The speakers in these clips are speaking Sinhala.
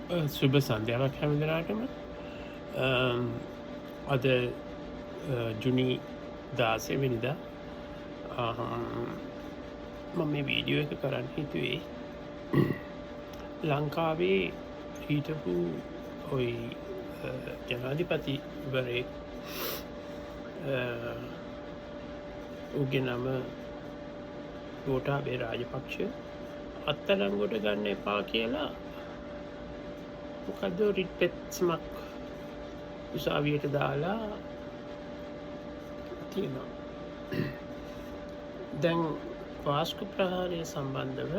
සුබ සන්ධ්‍යාවක් හැම දෙනාටම. අද ජුනි 16 වෙනිදා මම මේ වීඩියෝ එක කරන්න හිතුවේ ලංකාවේ හිටපු ඔයි ජනාධිපතිවරයෙක් උගේ නම ගෝඨාභය රාජපක්ෂ අත්අඩංගුවට ගන්න එපා කියලා මොකද රිට් පෙත්සමක් උසාවියට දාලා තියෙනවා. දැන් වාස්තු ප්‍රහාරය සම්බන්ධව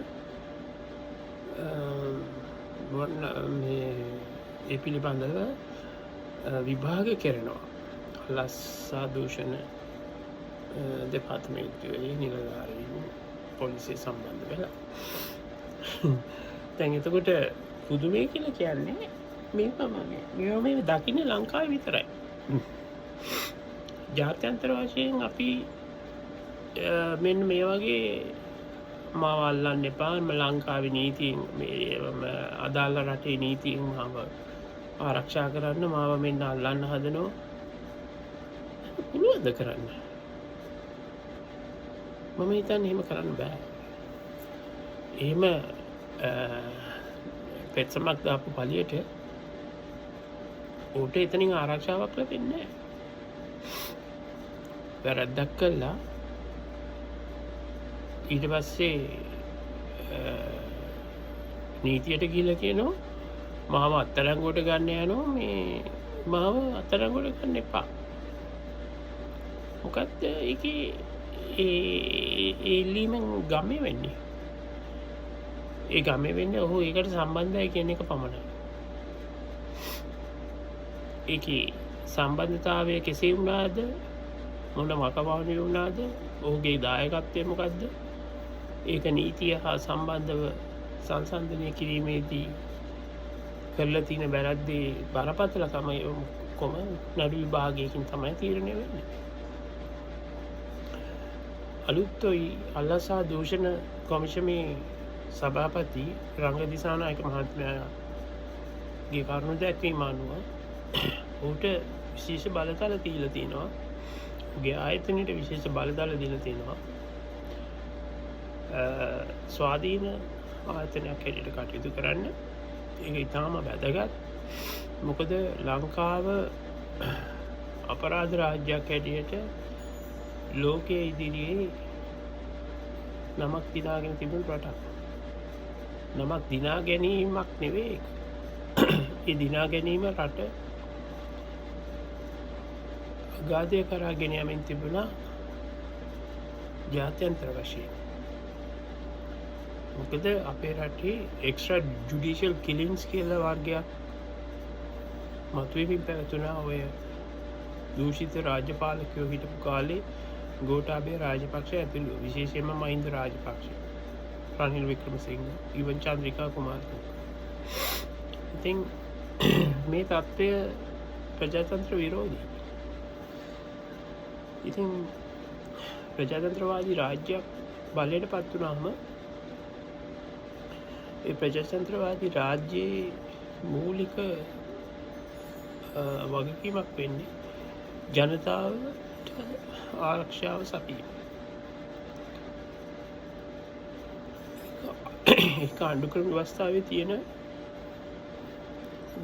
ඒ පිළිබඳව විභාග කරනවා ලස්සා දූෂණ දෙපාර්තමේන්තුවේ නිලධාරීන් පොලිසිය සම්බන්ධ වෙලා. දැන් එතකොට පුදුමය කියලා කියන්නේ මේ දකින්න ලංකාවේ විතරයි. ජාත්‍යන්තර වශයෙන් අපි මෙන්න මේ වගේ මාව අල්ලන්න එපා, ලංකාවේ නීතියෙන් මේ අදාළ රටේ නීතියෙන් මාව ආරක්ෂා කරන්න, මාව මෙන්න අල්ලන්න හදනවා. පුළුවන්ද කරන්න? මම හිතන්නේ එහෙම කරන්න බෑ. එහෙම පෙත්සමක් දාපු පළියට ඌට එතනින් ආරක්ෂාවක් ලැබෙන්නේ නැහැ. වැරද්දක් කළා ඊට පස්සේ නීතියට ගිහිල්ලා කියනවා මාව අත්අඩංගුවට ගන්න යනවා, මේ මාව අත්අඩංගුවට ගන්න එපා. මොකද ඒකේ ඒ ඉල්ලීමෙන් ගම්‍ය වෙන්නේ. ඒ ගමේ වෙන්නේ ඔහු ඒකට සම්බන්ධයි කියන එක පමණයි. ඒකේ සම්බන්ධතාවය කෙසේ වුණාද, මොන වකවානුවේ වුණාද, ඔහුගේ දායකත්වය මොකද්ද, ඒක නීතිය හා සම්බන්ධව සංසන්දනය කිරීමේදී කරලා තියෙන වැරද්දේ බරපතලකම කොම නඩු විභාගයකින් තමයි තීරණය වෙන්නේ. අලුත් අල්ලසා දූෂණ කොමිෂමේ සභාපති රංග දිසානායක මහත්මයාගේ කරුණු දැක්වීම අනුව ඌට විශේෂ බලතල දීලා තියෙනවා. ඌගේ ආයතනයට විශේෂ බලතල දීලා තියෙනවා. ස්වාධීන ආයතනයක් හැටියට කටයුතු කරන්න. ඒක ඉතාම වැදගත්. මොකද ලංකාව අපරාධ රාජ්‍යයක් හැටියට ලෝකයේ ඉදිරියේ නමක් දිනාගෙන තිබුණු රටක්. නමක් දිනා ගැනීමක් නෙවෙයි, ඒ දිනා ගැනීම රට අගාධය කරා ගෙන යමින් තිබුණා ජාත්‍යන්තර වශයෙන්. මොකද අපේ රටේ එක්ස්ට්‍රා ජුඩිෂල් කිලින්ස් කියලා වර්ගයක් මතුවෙමින් පැවතුණා. ඔය දූෂිත රාජ්‍යපාලකයෝ හිටපු කාලේ ගෝඨාභය රාජපක්ෂ ඇතුළු, විශේෂයෙන්ම මහින්ද රාජපක්ෂ, රනිල් වික්‍රමසිංහ, ඉවන් චන්ද්‍රිකා කුමාරතුංග. ඉතින් මේ තත්ත්වය ප්‍රජාතන්ත්‍ර විරෝධී. ඉතින් ප්‍රජාතන්ත්‍රවාදී රාජ්‍යයක් බලයට පත් වුණාම ඒ ප්‍රජාතන්ත්‍රවාදී රාජ්‍යයේ මූලික වගකීමක් වෙන්නේ ජනතාවට ආරක්ෂාව සපීම. ඒක ආණ්ඩුක්‍රම ව්‍යවස්ථාවේ තියෙන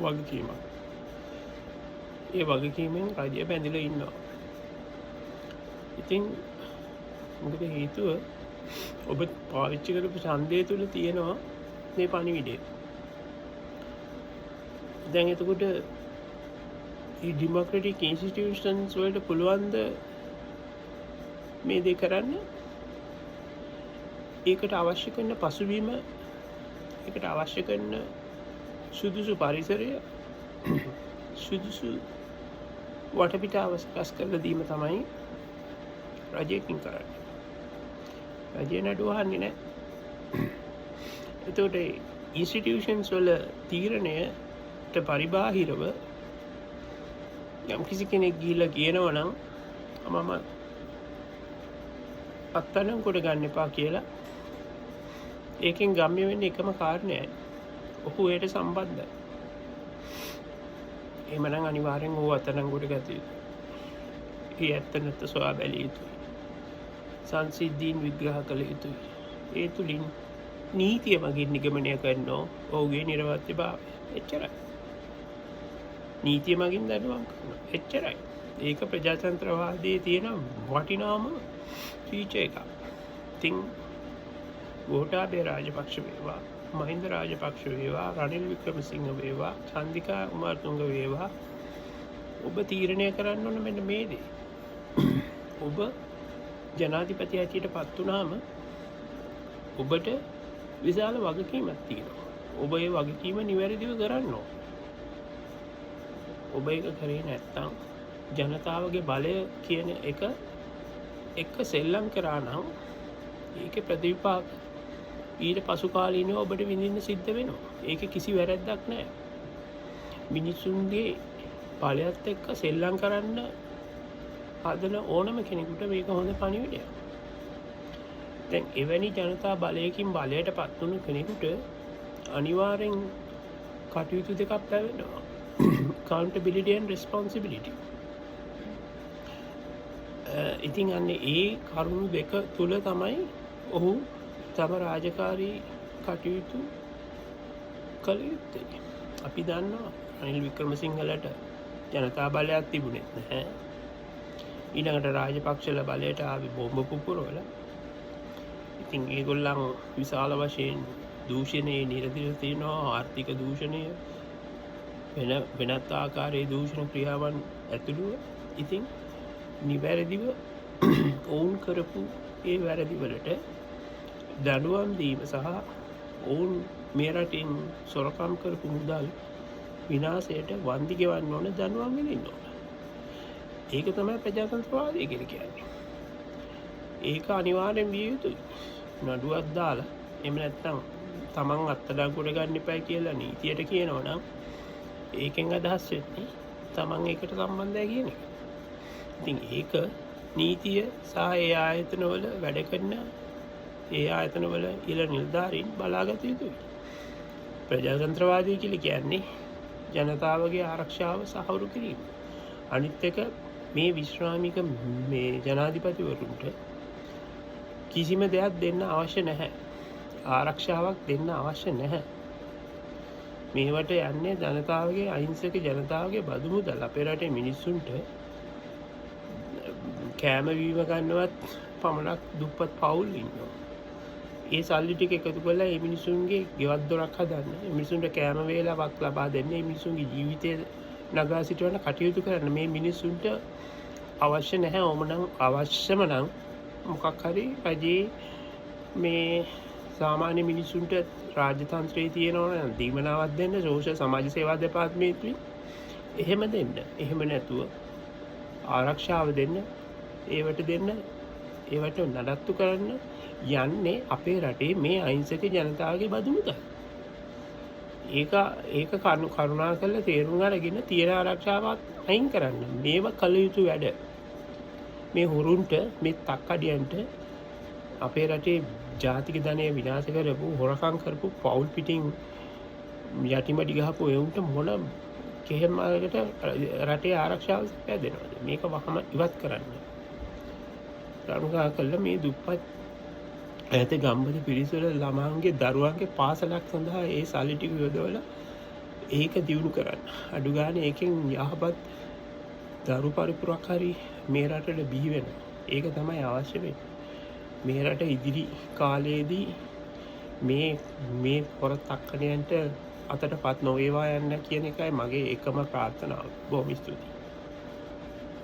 වගකීමක්. ඒ වගකීමෙන් රජය බැඳිලා ඉන්නවා. ඉතින් මොකද හේතුව, ඔබ පාවිච්චි කරපු ඡන්දය තුළ තියෙනවා මේ පණිවිඩය. දැන් එතකොට මේ ඩෙමොක්‍රැටික් ඉන්ස්ටිටියුෂන්ස් වලට පුළුවන්ද මේ දේ කරන්න? ඒකට අවශ්‍ය කරන පසුබිම, ඒකට අවශ්‍ය කරන සුදුසු පරිසරය, සුදුසු වටපිටාව සකස් කරලා දීම තමයි රජයකින් කරන්නේ. රජය නඩු අහන්නේ නැහැ. එතකොට ඉන්ස්ටිටියුෂන්ස් වල තීරණයට පරිබාහිරව යම් කිසි කෙනෙක් ගිහිල්ලා කියනවා නම් මම අත්අඩංගුවට ගන්න එපා කියලා, ඒකෙන් ගම්‍ය වෙන්නේ එකම කාරණයයි. ඔහු ඒට සම්බන්ධයි. එහෙමනම් අනිවාර්යෙන් ඕව අත්අඩංගුවට ගත යුතුයි. ඒ ඇත්ත නැත්ත සොයා බැලිය යුතුයි. සංසිද්ධීන් විග්‍රහ කළ යුතුයි. ඒ තුලින් නීතිය මගින් නිගමනය කරනවා ඔහුගේ නිර්වත්‍යභාවය. එච්චරයි. නීතිය මගින් දඩුවම් කරනවා. එච්චරයි. ඒක ප්‍රජාතන්ත්‍රවාදයේ තියෙන වටිනාම ෆීචර් එකක්. ඉතින් ගෝඨාභය රාජපක්ෂ වේවා, මහින්ද රාජපක්ෂ වේවා, රනිල් වික්‍රමසිංහ වේවා, චන්දිකා කුමාරතුංග වේවා, ඔබ තීරණය කරන්න ඕන මෙන්න මේ දේ. ඔබ ජනාධිපති හැටියට පත් වුණාම ඔබට විශාල වගකීමක් තියෙනවා. ඔබ ඒ වගකීම නිවැරදිව කරන්න ඕන. ඔබ ඒක කරේ නැත්නම් ජනතාවගේ බලය කියන එක සෙල්ලම් කරා නම් ඒකේ ප්‍රතිවිපාක ඊට පසු කාලීනව ඔබට විඳින්න සිද්ධ වෙනවා. ඒකේ කිසි වැරැද්දක් නැහැ. මිනිසුන්ගේ බලයත් එක්ක සෙල්ලම් කරන්න හදන ඕනම කෙනෙකුට මේක හොඳ පණිවිඩයක්. දැන් එවැනි ජනතා බලයකින් බලයට පත් වුණු කෙනෙකුට අනිවාර්යෙන් කටයුතු දෙකක් පැවැවෙනවා. accountability and responsibility. ඉතින් අන්නේ ඒ කරුණු දෙක තුල තමයි ඔහු තම රාජකාරී කටයුතු කළ යුත්තේ. අපි දන්නවා රනිල් වික්‍රමසිංහලට ජනතා බලයක් තිබුණේ නැහැ. ඊළඟට රාජපක්ෂලා බලයට ආවි බෝම්බ පුපුරවලා. ඉතින් ඒගොල්ලන් විශාල වශයෙන් දූෂණයේ නිරතව තියෙනවා. ආර්ථික දූෂණය වෙනත් ආකාරයේ දූෂණ ක්‍රියාවන් ඇතුළුව. ඉතින් නිවැරදිව ඔවුන් කරපු ඒ වැරදිවලට දඬුවම් දීම සහ ඔවුන් මේ රටින් සොරකම් කරපු මුදල් විනාශයට වන්දි ගෙවන්න ඕන, දඬුවම් දෙන්න ඕන. ඒක තමයි ප්‍රජාතන්ත්‍රවාදය කියලා කියන්නේ. ඒක අනිවාර්යෙන් විය යුතුයි. නඩුවක් දාලා එහෙම නැත්නම් තමන් අත්අඩංගුවට ගන්න එපා කියලා නීතියට කියනවා නම් ඒකෙන් අදහස් වෙන්නේ තමන් ඒකට සම්බන්ධයි කියන එක. ඉතින් ඒක නීතිය සහ ඒ ආයතනවල වැඩ කරන ඒ ආයතනවල ඉල නිලධාරීන් බලාගත යුතුයි. ප්‍රජාතන්ත්‍රවාදී කියලා කියන්නේ ජනතාවගේ ආරක්ෂාව සහවුරු කිරීම. අනිත් එක මේ විශ්‍රාමික මේ ජනාධිපතිවරුන්ට කිසිම දෙයක් දෙන්න අවශ්‍ය නැහැ. ආරක්ෂාවක් දෙන්න අවශ්‍ය නැහැ. මේවට යන්නේ ජනතාවගේ අහිංසක ජනතාවගේ බදු මුදල්. අපේ රටේ මිනිස්සුන්ට කෑම බීම ගන්නවත් පමණක් දුප්පත් පවුල් ඉන්නවා. ඒ සල්ලි ටික එකතු කරලා මේ මිනිසුන්ගේ ගෙවත් දොරක් හදන්න, මේ මිනිසුන්ට කෑම වේලාවක් ලබා දෙන්න, මේ මිනිසුන්ගේ ජීවිතය නගා සිටවන්න කටයුතු කරන්න මේ මිනිසුන්ට අවශ්‍ය නැහැ. ඕමනම් අවශ්‍යම නම් මොකක් හරි රජයේ මේ සාමාන්‍ය මිනිසුන්ට රාජ්‍යතන්ත්‍රයේ තියෙනවා නම් දීමනාවක් දෙන්න, සෝෂල් සමාජ සේවා දෙපාර්තමේන්තුවෙන් එහෙම දෙන්න. එහෙම නැතුව ආරක්ෂාව දෙන්න, ඒවට දෙන්න, ඒවට නඩත්තු කරන්න යන්නේ අපේ රටේ මේ අහිංසක ජනතාවගේ බදු මුදල්. ඒක කරුණා කරලා තේරුම් අරගෙන තියෙන ආරක්ෂාවත් අයින් කරන්න. මේව කළ යුතු වැඩ. මේ හොරුන්ට, මේ තක්කඩියන්ට, අපේ රටේ ජාතික ධනය විනාශ කරපු, හොරකම් කරපු, පවුල් පිටින් යටිමඩි ගහපු එවුන්ට මොන කෙහෙමකට රටේ ආරක්ෂාව පැදෙනවද? මේක වහම ඉවත් කරන්න. කරුණා කරලා මේ දුප්පත් ඈත ගම්බද පිරිසවල ළමයින්ගේ දරුවන්ගේ පාසලක් සඳහා ඒ සල්ලි ටික යොදවලා ඒක දියුණු කරන්න. අඩු ගානේ ඒකෙන් යහපත් දරු පරිපුරක් හරි මේ රටට බිහි වෙනවා. ඒක තමයි අවශ්‍ය වෙන්නේ. මේ රට ඉදිරි කාලයේදී මේ පොර තක්කණයන්ට අතටපත් නොවේවා යන්න කියන එකයි මගේ එකම ප්‍රාර්ථනාව. බොහොම ස්තුතියි.